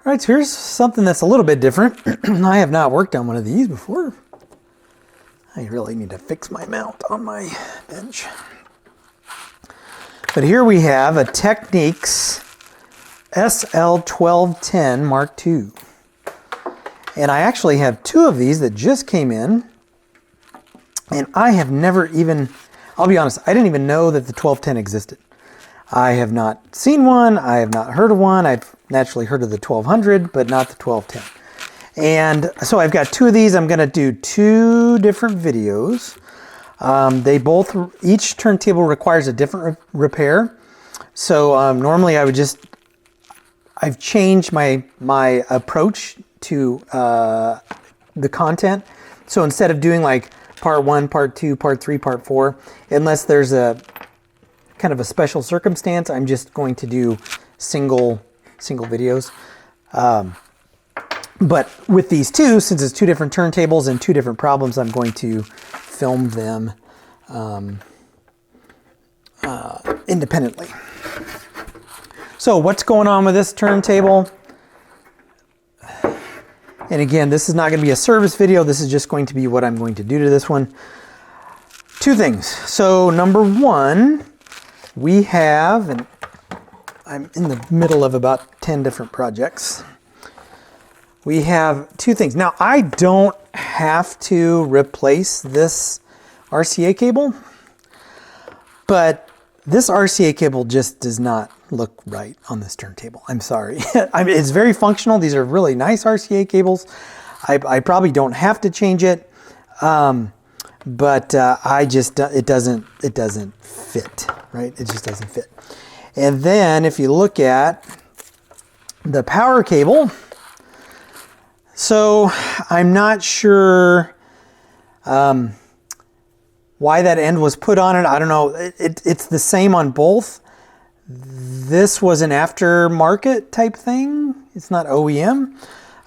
All right, so here's something that's a little bit different. I have not worked on one of these before. I really need to fix my mount on my bench. But here we have a Technics SL 1210 Mark II. And I actually have two of these that just came in. And I have never even, I'll be honest, I didn't even know that the 1210 existed. I have not seen one, I have not heard of one. I've naturally heard of the 1200, but not the 1210. And so I've got two of these. I'm gonna do two different videos. Each turntable requires a different repair. So normally I've changed my approach to the content. So instead of doing like part 1, part 2, part 3, part 4, unless there's a kind of a special circumstance, I'm just going to do single videos. But with these two, since it's two different turntables and two different problems, I'm going to film them independently. So what's going on with this turntable? And again, this is not going to be a service video. This is just going to be what I'm going to do to this one. Two things. So number one, we have, and I'm in the middle of about 10 different projects. We have two things. Now, I don't have to replace this RCA cable, but this RCA cable just does not look right on this turntable. I'm sorry. I mean, it's very functional. These are really nice RCA cables. I probably don't have to change it, but it doesn't fit, right? It just doesn't fit. And then if you look at the power cable, so I'm not sure why that end was put on it. I don't know. It's the same on both. This was an aftermarket type thing. It's not OEM.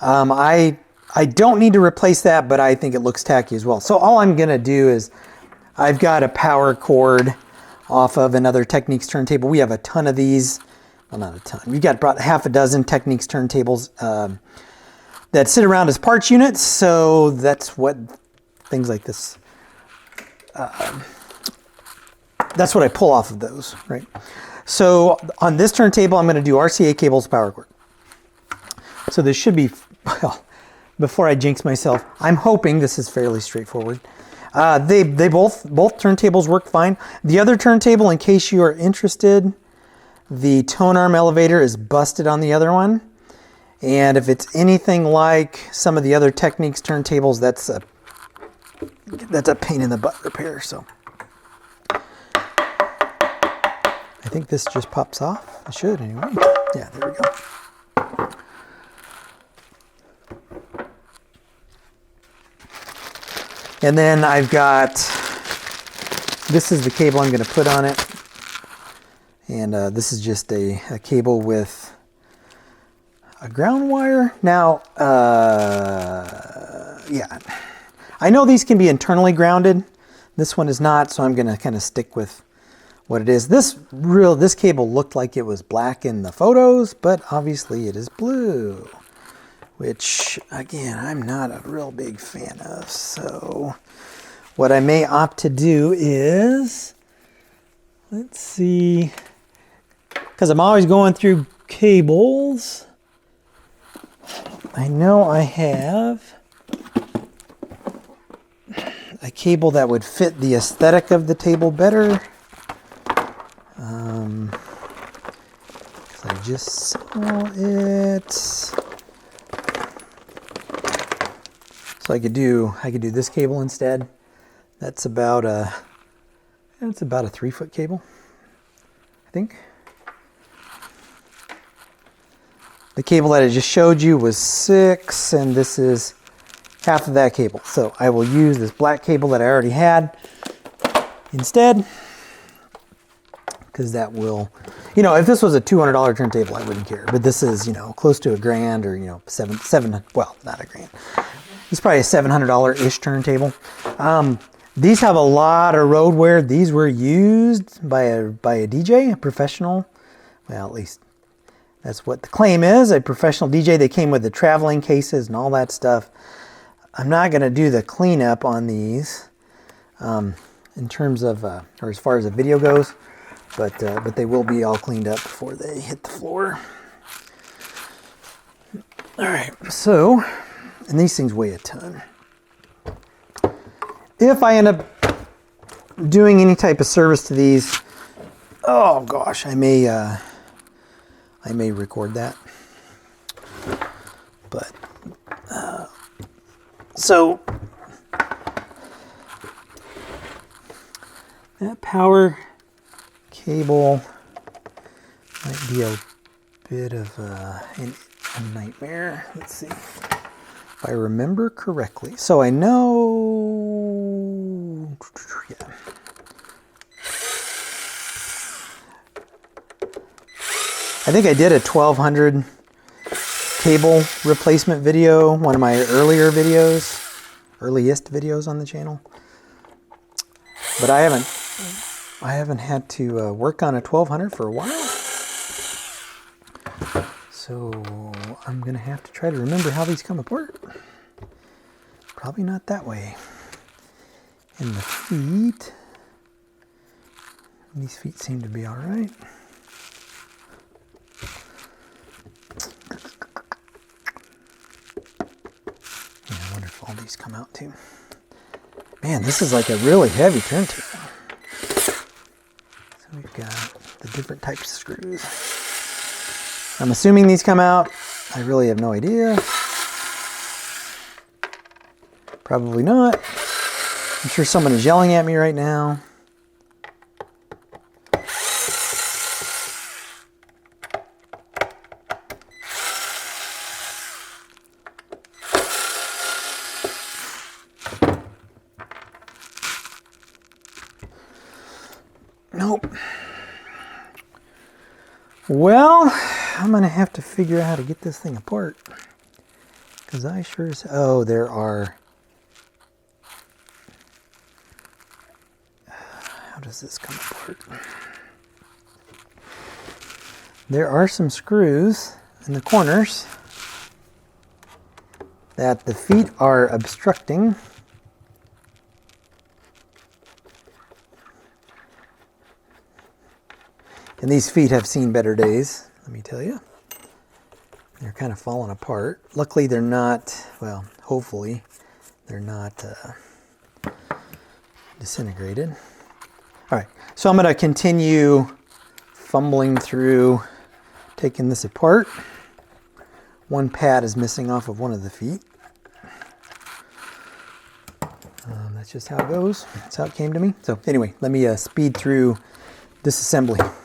I don't need to replace that, but I think it looks tacky as well. So all I'm gonna do is, I've got a power cord off of another Technics turntable. We have a ton of these. Well, not a ton. We've got about half a dozen Technics turntables that sit around as parts units. So that's what things like this, that's what I pull off of those, right? So on this turntable, I'm going to do RCA cables, power cord. So this should be, well, before I jinx myself, I'm hoping this is fairly straightforward. They both turntables work fine. The other turntable, in case you are interested, the tone arm elevator is busted on the other one. And if it's anything like some of the other Technics turntables, that's a pain in the butt repair. So I think this just pops off. It should anyway. Yeah, there we go. And then I've got, this is the cable I'm going to put on it. And this is just a cable with a ground wire. Now, yeah, I know these can be internally grounded. This one is not, so I'm going to kind of stick with what it is. This cable looked like it was black in the photos, but obviously it is blue, which again, I'm not a real big fan of. So what I may opt to do is, let's see, because I'm always going through cables. I know I have a cable that would fit the aesthetic of the table better. I just saw it. So I could do this cable instead. That's about a 3-foot cable, I think. The cable that I just showed you was 6, and this is half of that cable. So I will use this black cable that I already had instead, because that will, if this was a $200 turntable, I wouldn't care. But this is, close to $1,000 or, seven, well, not $1,000. It's probably a $700-ish turntable. These have a lot of road wear. These were used by a DJ, a professional. Well, at least That's what the claim is, a professional DJ. They came with the traveling cases and all that stuff. I'm not going to do the cleanup on these in terms of, or as far as the video goes, but they will be all cleaned up before they hit the floor. All right, so, and these things weigh a ton. If I end up doing any type of service to these, oh gosh, I may record that. But so that power cable might be a bit of a nightmare. Let's see if I remember correctly. So I know, yeah. I think I did a 1200 cable replacement video, one of my earliest videos on the channel. But I haven't had to work on a 1200 for a while. So I'm gonna have to try to remember how these come apart. Probably not that way. And the feet, these feet seem to be all right. All these come out too. Man, this is like a really heavy turntable. So we've got the different types of screws. I'm assuming these come out. I really have no idea. Probably not. I'm sure someone is yelling at me right now. Nope. Well, I'm going to have to figure out how to get this thing apart. Because I sure as... Oh, there are... How does this come apart? There are some screws in the corners that the feet are obstructing. And these feet have seen better days, let me tell you. They're kind of falling apart. Luckily they're not, well, hopefully they're not disintegrated. All right, so I'm going to continue fumbling through taking this apart. One pad is missing off of one of the feet. That's just how it goes. That's how it came to me. So anyway, let me speed through disassembly.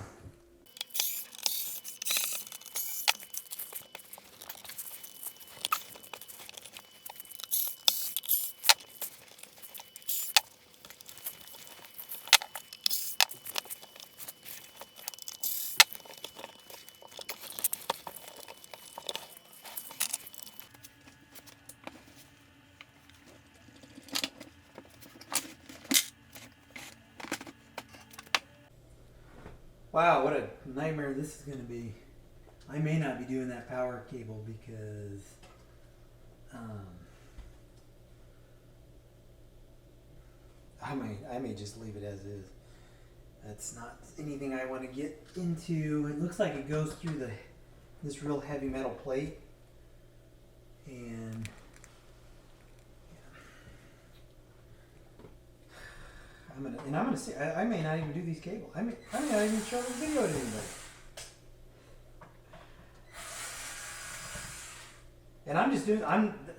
Wow, what a nightmare this is going to be. I may not be doing that power cable because I may just leave it as is. That's not anything I want to get into. It looks like it goes through this real heavy metal plate, and I'm gonna see. I may not even do these cables. I may not even show the video to anybody. And I'm just doing.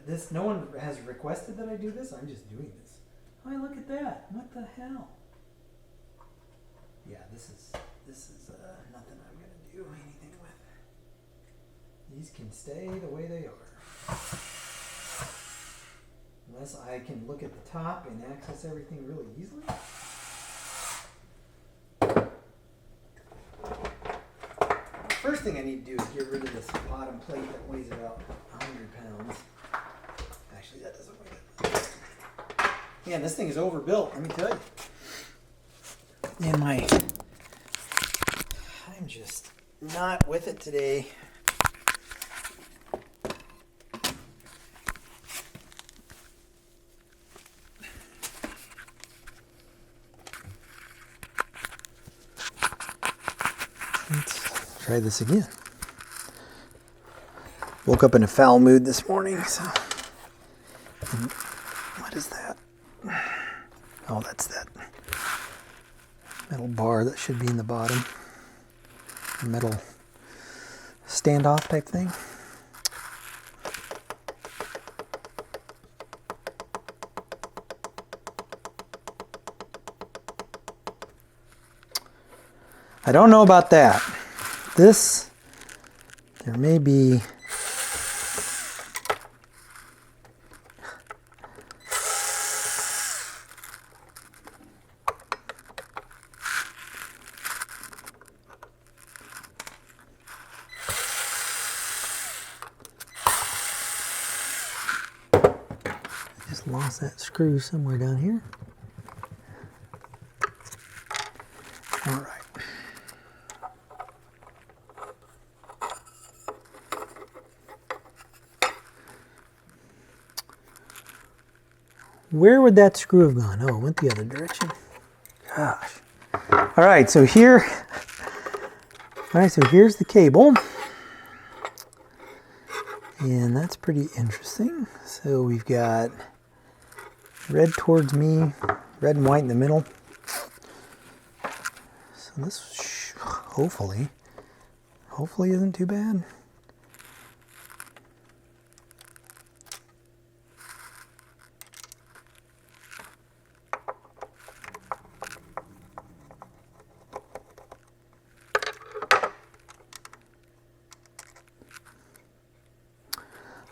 This. No one has requested that I do this. I'm just doing this. Oh, look at that! What the hell? Yeah, this is nothing I'm gonna do anything with. These can stay the way they are. Unless I can look at the top and access everything really easily. The first thing I need to do is get rid of this bottom plate that weighs about 100 pounds. Actually, that doesn't weigh that. Man, this thing is overbuilt, let me tell you. And I'm just not with it today. try this again. Woke up in a foul mood this morning, so. And what is that? Oh, that's that metal bar that should be in the bottom. A metal standoff type thing. I don't know about that. This, there may be just lost that screw somewhere down here. All right. Where would that screw have gone? Oh, it went the other direction. Gosh. All right, so here, here's the cable. And that's pretty interesting. So we've got red towards me, red and white in the middle. So this hopefully isn't too bad.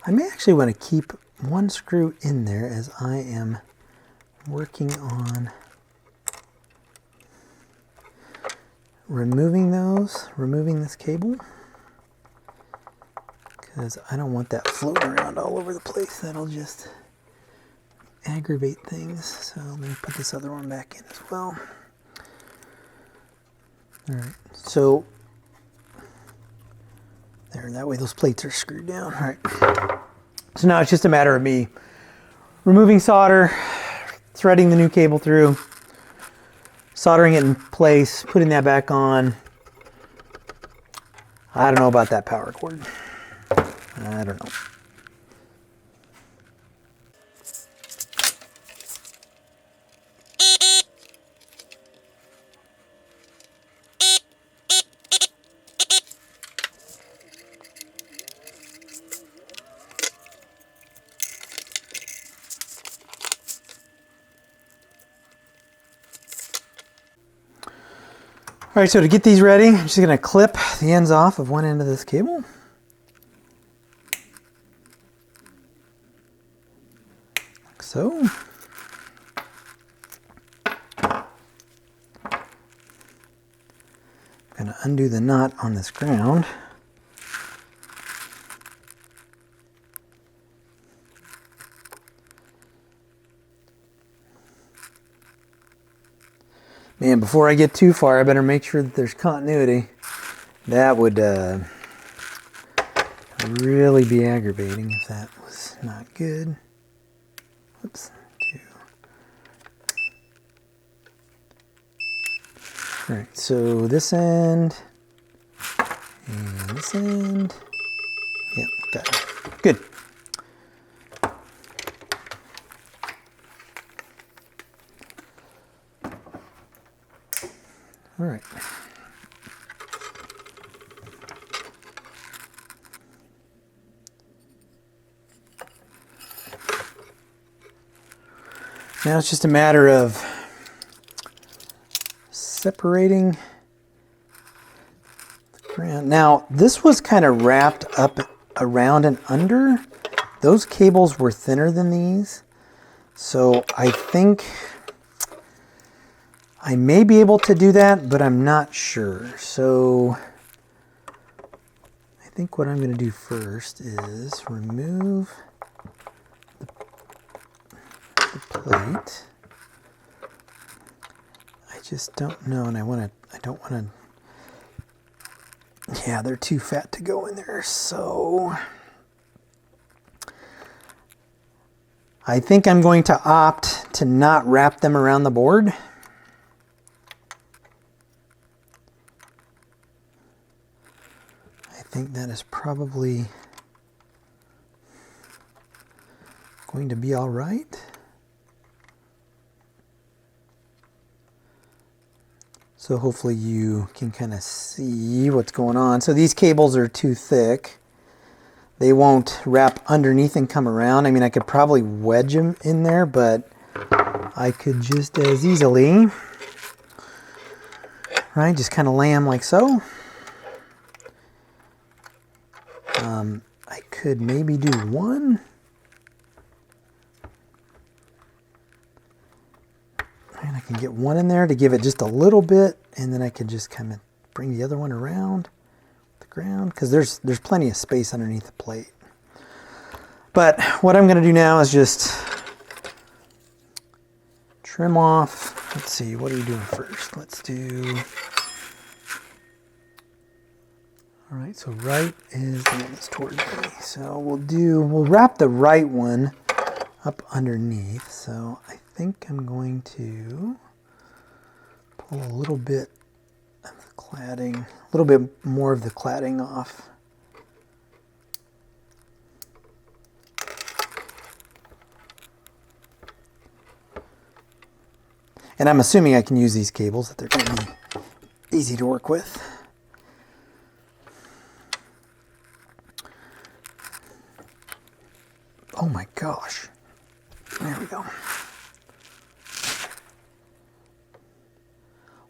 I may actually want to keep one screw in there as I am working on removing this cable, because I don't want that floating around all over the place. That'll just aggravate things. So let me put this other one back in as well. All right, so there, that way those plates are screwed down. All right. So now it's just a matter of me removing solder, threading the new cable through, soldering it in place, putting that back on. I don't know about that power cord. I don't know. All right, so to get these ready, I'm just gonna clip the ends off of one end of this cable. Like so. I'm gonna undo the knot on this ground. Man, before I get too far, I better make sure that there's continuity. That would really be aggravating if that was not good. Oops. All right, so this end and this end. Yep, got it. Good. All right. Now it's just a matter of separating the ground. Now this was kind of wrapped up around and under. Those cables were thinner than these. So I think I may be able to do that, but I'm not sure. So I think what I'm going to do first is remove the plate. I just don't know, and I don't want to, yeah, they're too fat to go in there. So I think I'm going to opt to not wrap them around the board. think that is probably going to be all right. So hopefully you can kind of see what's going on. So these cables are too thick. They won't wrap underneath and come around. I mean, I could probably wedge them in there, but I could just as easily, right, just kind of lay them like so. I could maybe do one. And I can get one in there to give it just a little bit, and then I could just kind of bring the other one around the ground, because there's plenty of space underneath the plate. But what I'm going to do now is just trim off. Let's see, what are we doing first? Let's do, all right, so right is the one that's towards me. So we'll wrap the right one up underneath. So I think I'm going to pull a little bit of the cladding, a little bit more of the cladding off. And I'm assuming I can use these cables, that they're going to be easy to work with. Oh my gosh. There we go.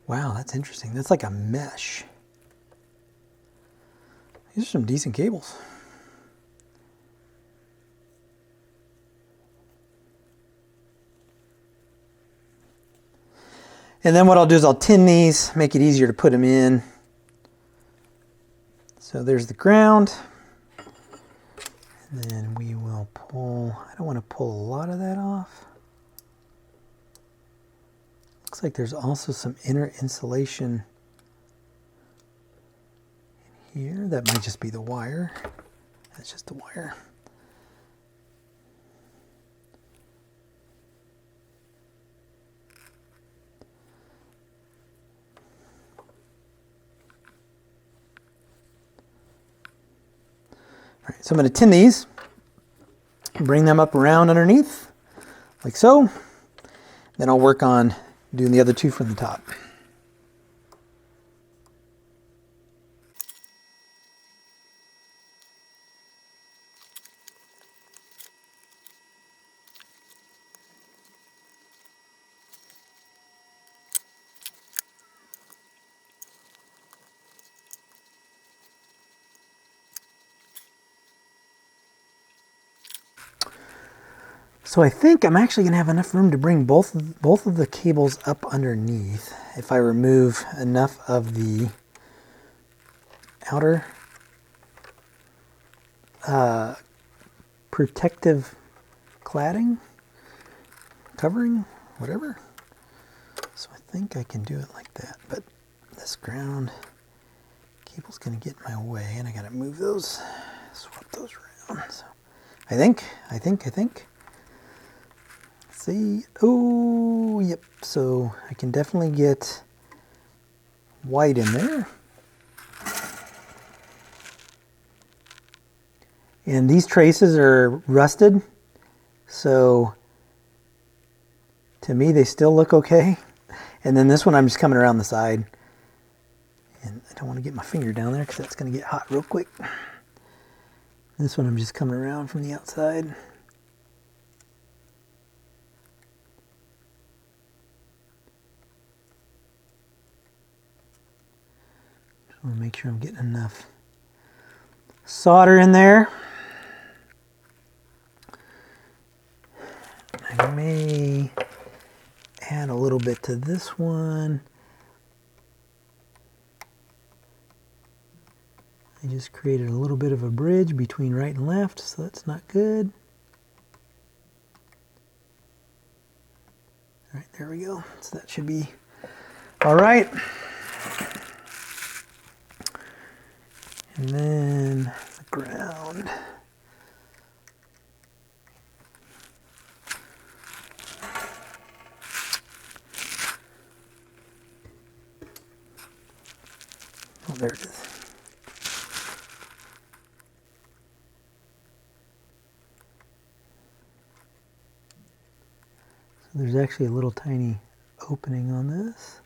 Wow, that's interesting. That's like a mesh. These are some decent cables. And then what I'll do is I'll tin these, make it easier to put them in. So there's the ground. And then we will pull, I don't want to pull a lot of that off. Looks like there's also some inner insulation in here. That might just be the wire. That's just the wire. All right, so I'm going to tin these, bring them up around underneath, like so. Then I'll work on doing the other two from the top. So I think I'm actually going to have enough room to bring both of the cables up underneath if I remove enough of the outer protective cladding, covering, whatever. So I think I can do it like that, but this ground cable's going to get in my way, and I got to move those, swap those around. So I think. See, oh, yep, so I can definitely get white in there. And these traces are rusted, so to me they still look okay. And then this one I'm just coming around the side. And I don't want to get my finger down there because that's going to get hot real quick. This one I'm just coming around from the outside. I want to make sure I'm getting enough solder in there. I may add a little bit to this one. I just created a little bit of a bridge between right and left, so that's not good. All right, there we go. So that should be all right. And then the ground. Oh, there it is. There's actually a little tiny opening on this.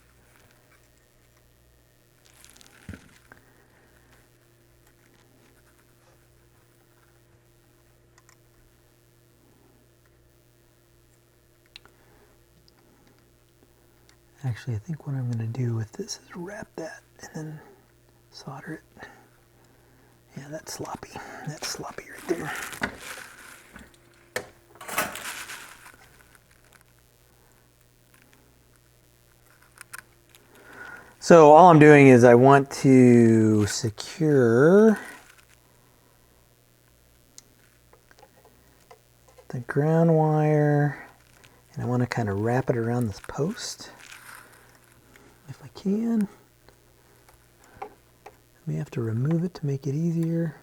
Actually, I think what I'm going to do with this is wrap that and then solder it. Yeah, that's sloppy. That's sloppy right there. So all I'm doing is I want to secure the ground wire, and I want to kind of wrap it around this post if I can. I may have to remove it to make it easier.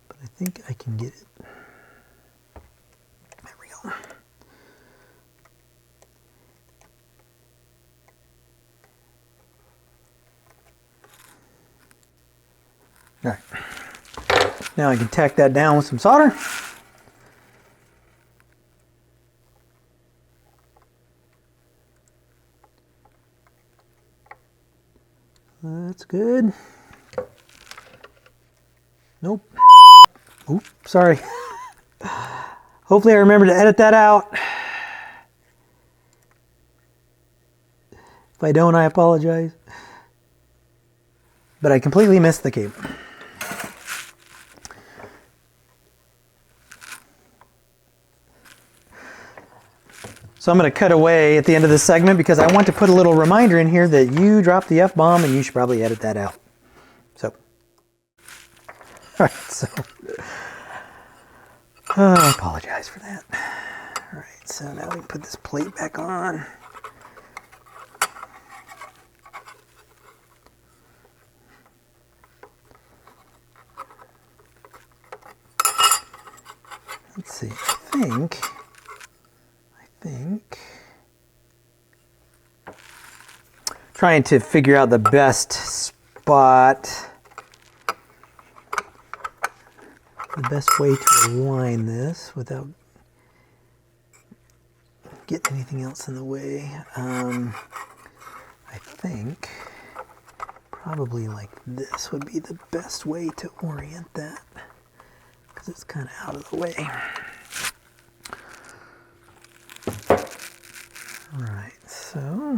But I think I can get it. There we go. All right. Now I can tack that down with some solder. That's good. Nope. Oops, sorry. Hopefully I remember to edit that out. If I don't, I apologize. But I completely missed the cable. So I'm going to cut away at the end of this segment because I want to put a little reminder in here that you dropped the F-bomb and you should probably edit that out. So, all right, so I apologize for that. All right, so now we put this plate back on. Let's see, I think trying to figure out the best spot, the best way to align this without getting anything else in the way. I think probably like this would be the best way to orient that because it's kind of out of the way. Right, so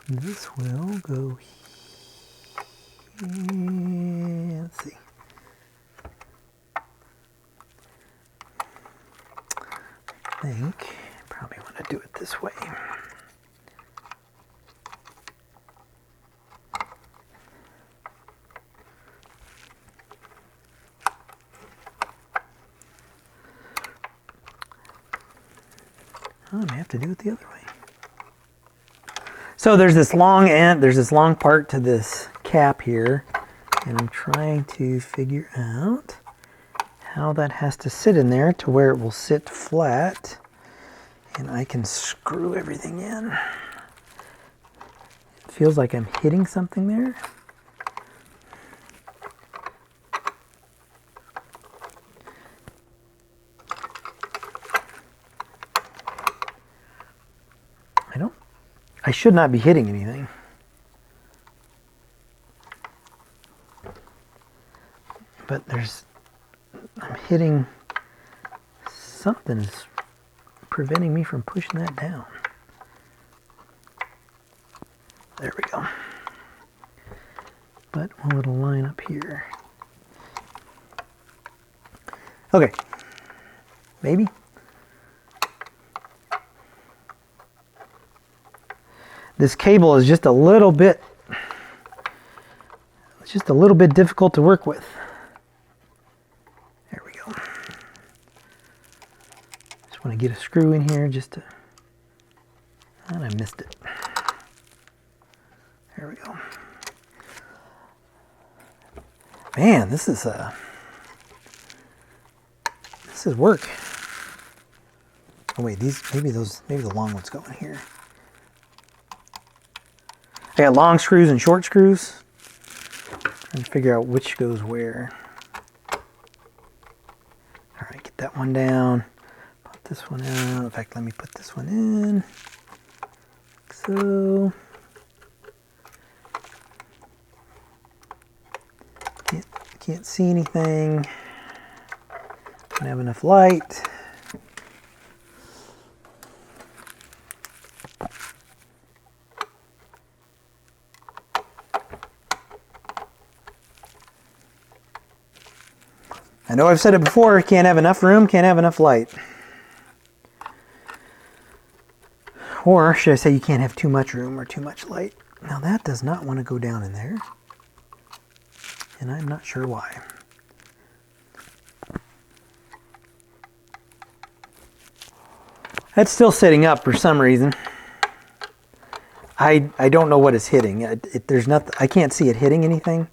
this will go here. Let's see. I think I probably want to do it this way. I may have to do it the other way. So there's this long end, there's this long part to this cap here, and I'm trying to figure out how that has to sit in there to where it will sit flat and I can screw everything in. It feels like I'm hitting something there. I should not be hitting anything. But I'm hitting, something's preventing me from pushing that down. There we go. But one little line up here. Okay, maybe. This cable is just a little bit, it's just a little bit difficult to work with. There we go. Just want to get a screw in here just to, and I missed it. There we go. Man, this is work. Oh wait, maybe the long ones go in here. I got long screws and short screws. Trying to figure out which goes where. that one down. Put this one out. In fact, let me put this one in. So can't see anything. Don't have enough light. I know I've said it before, can't have enough room, can't have enough light. Or should I say you can't have too much room or too much light. Now that does not want to go down in there. And I'm not sure why. That's still sitting up for some reason. I don't know what it's hitting. There's nothing, I can't see it hitting anything.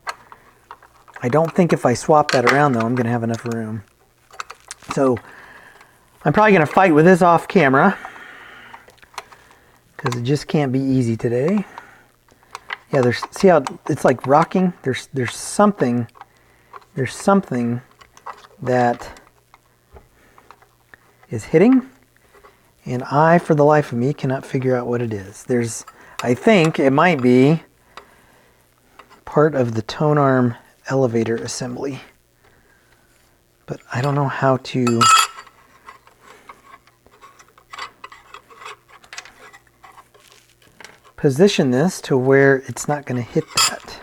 I don't think if I swap that around though, I'm going to have enough room. So I'm probably going to fight with this off camera because it just can't be easy today. Yeah, there's, see how it's like rocking? There's something that is hitting, and I, for the life of me, cannot figure out what it is. I think it might be part of the tone arm elevator assembly, but I don't know how to position this to where it's not going to hit that.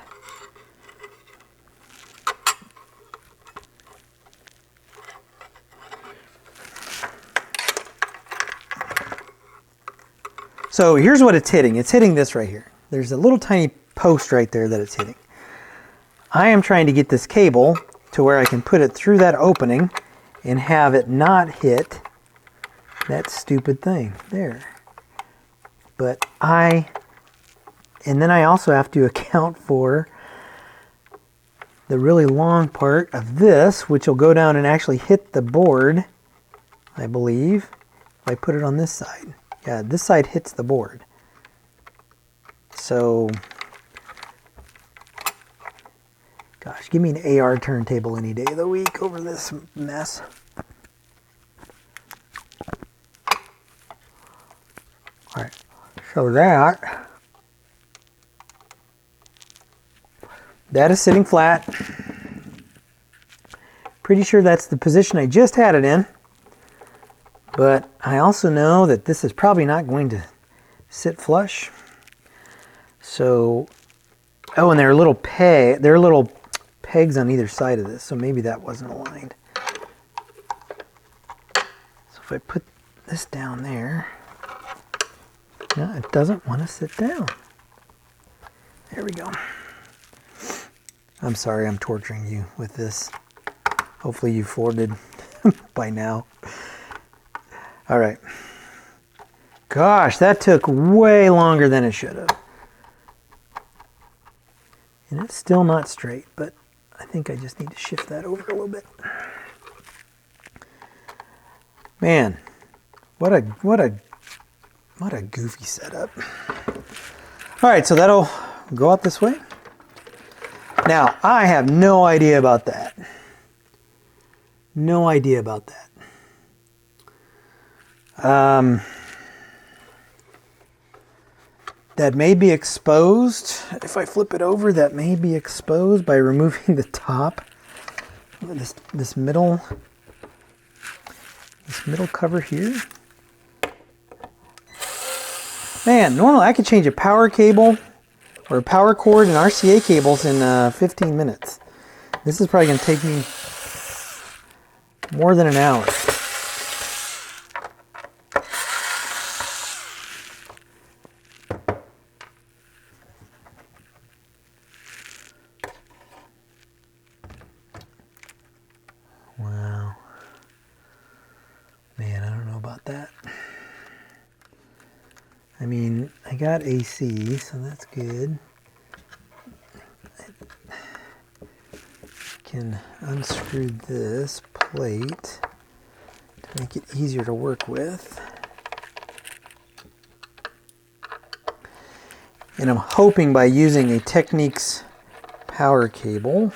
So here's what it's hitting. It's hitting this right here. There's a little tiny post right there that it's hitting. I am trying to get this cable to where I can put it through that opening and have it not hit that stupid thing there. But and then I also have to account for the really long part of this, which will go down and actually hit the board, I believe, if I put it on this side. Yeah, this side hits the board. So, gosh, give me an AR turntable any day of the week over this mess. All right, so that is sitting flat. Pretty sure that's the position I just had it in. But I also know that this is probably not going to sit flush. So, oh, and there are little pegs on either side of this, so maybe that wasn't aligned. So if I put this down there, no, it doesn't want to sit down. There we go. I'm sorry I'm torturing you with this. Hopefully you've forwarded by now. All right. Gosh, that took way longer than it should have. And it's still not straight, but I think I just need to shift that over a little bit. Man, what a goofy setup. All right, so that'll go out this way. Now, I have no idea about that. No idea about that. That may be exposed. If I flip it over, that may be exposed by removing the top. This middle cover here. Man, normally I could change a power cable or a power cord and RCA cables in 15 minutes. This is probably going to take me more than an hour. Wow. Man, I don't know about that. I mean, I got AC, so that's good. I can unscrew this plate to make it easier to work with. And I'm hoping by using a Technics power cable,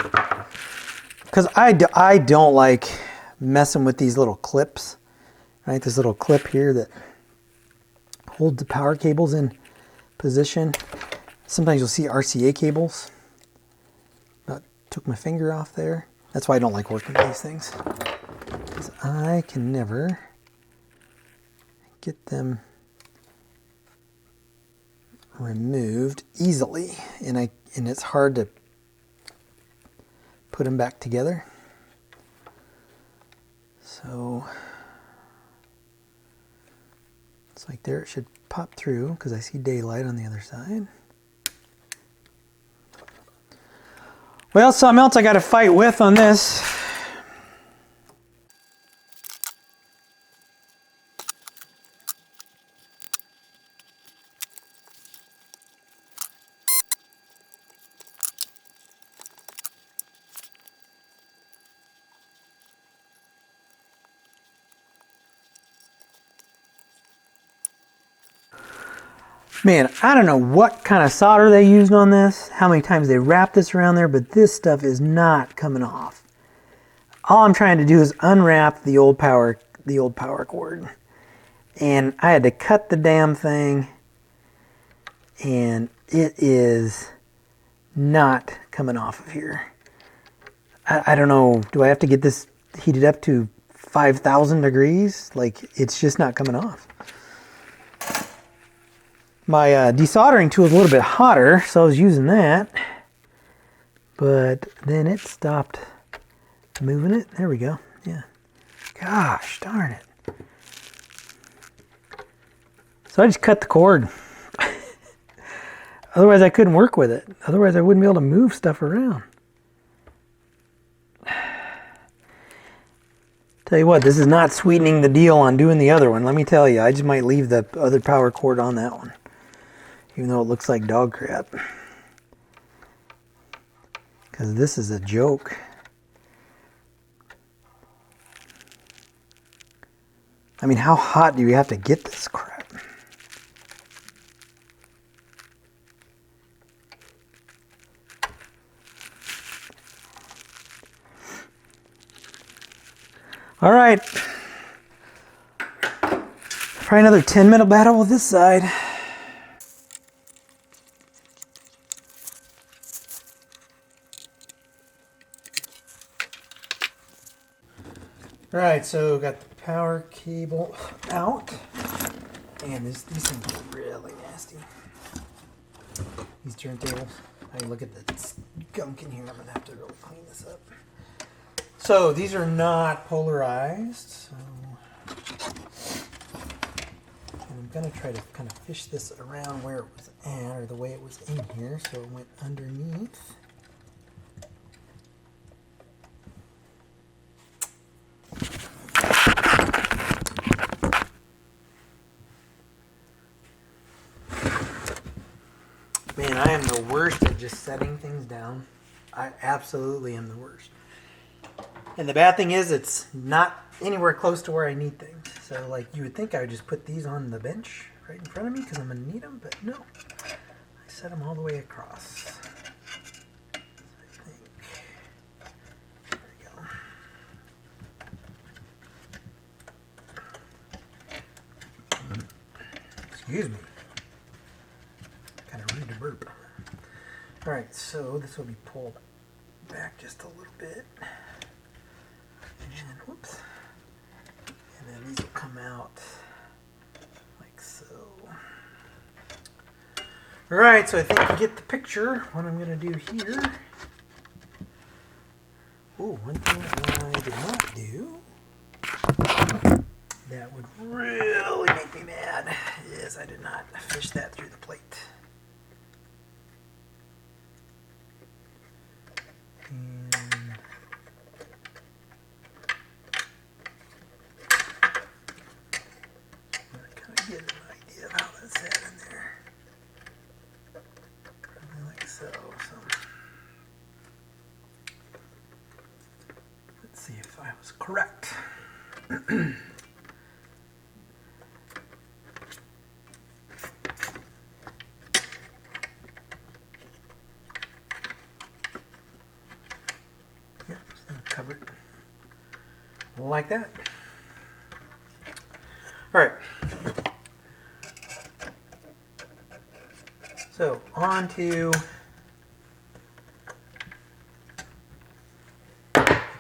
because I don't like messing with these little clips, right? This little clip here that holds the power cables in position. Sometimes you'll see RCA cables. Took my finger off there. That's why I don't like working with these things, because I can never get them removed easily, and it's hard to put them back together. So it's like there, it should pop through because I see daylight on the other side. Well, something else I got to fight with on this. Man, I don't know what kind of solder they used on this, how many times they wrapped this around there, but this stuff is not coming off. All I'm trying to do is unwrap the old power cord. And I had to cut the damn thing, and it is not coming off of here. I don't know, do I have to get this heated up to 5,000 degrees? Like, it's just not coming off. My desoldering tool is a little bit hotter, so I was using that. But then it stopped moving it. There we go. Yeah. Gosh darn it. So I just cut the cord. Otherwise I couldn't work with it. Otherwise I wouldn't be able to move stuff around. Tell you what, this is not sweetening the deal on doing the other one. Let me tell you, I just might leave the other power cord on that one, even though it looks like dog crap. Because this is a joke. I mean, how hot do you have to get this crap? All right. Probably another 10-minute battle with this side. All right, so got the power cable out, and these things are really nasty. These turntables. I look at the gunk in here. I'm gonna have to really clean this up. So these are not polarized. So I'm gonna try to kind of fish this around where it was at, or the way it was in here, so it went underneath. Man, I am the worst at just setting things down. I absolutely am the worst. And the bad thing is, it's not anywhere close to where I need things. So, like, you would think I would just put these on the bench right in front of me because I'm going to need them, but no. I set them all the way across. So I think, there we go. Excuse me. Kind of rude to burp. All right, so this will be pulled back just a little bit. And whoops. And then these will come out like so. All right, so I think you get the picture. What I'm going to do here. Oh, one thing I did not do that would really make me mad is I did not fish that through the plate. And kind of get an idea of how that's set in there. Probably like so. Let's see if I was correct. Cover it. like that. All right. So on to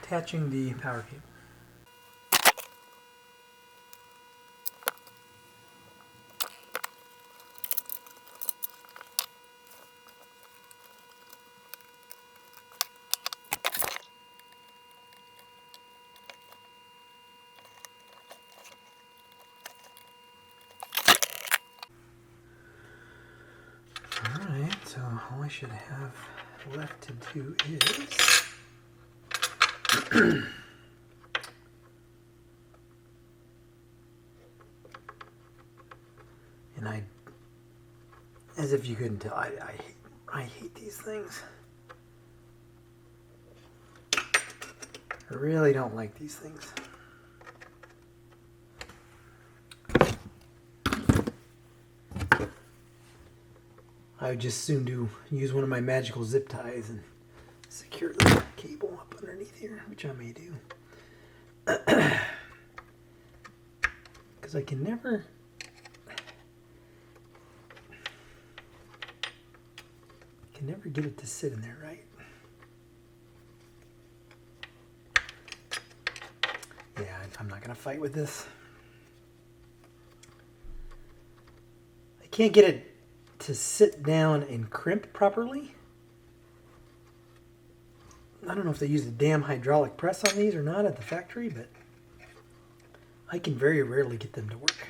attaching the power cable. Alright, so all I should have left to do is and as if you couldn't tell, I hate these things. I really don't like these things. I would just soon use one of my magical zip ties and secure the cable up underneath here, which I may do. Because I can never get it to sit in there right. Yeah, I'm not going to fight with this. I can't get it to sit down and crimp properly. I don't know if they use a damn hydraulic press on these or not at the factory, but I can very rarely get them to work.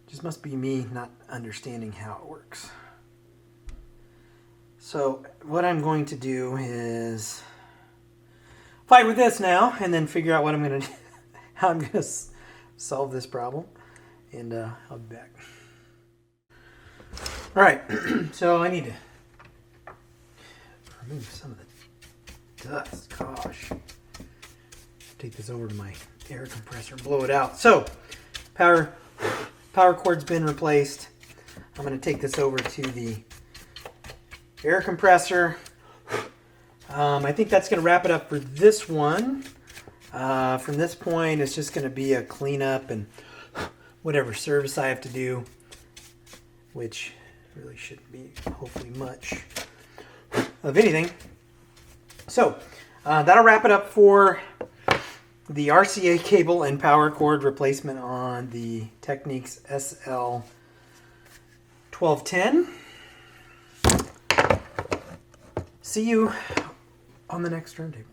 Just must be me not understanding how it works. So what I'm going to do is fight with this now and then figure out what I'm going to how I'm going to solve this problem, and I'll be back. All right, so I need to remove some of the dust. Gosh, take this over to my air compressor, blow it out. So, power cord's been replaced. I'm going to take this over to the air compressor. I think that's going to wrap it up for this one. From this point, it's just going to be a cleanup and whatever service I have to do, which really shouldn't be hopefully much of anything. So that'll wrap it up for the RCA cable and power cord replacement on the Technics SL 1210. See you on the next turntable.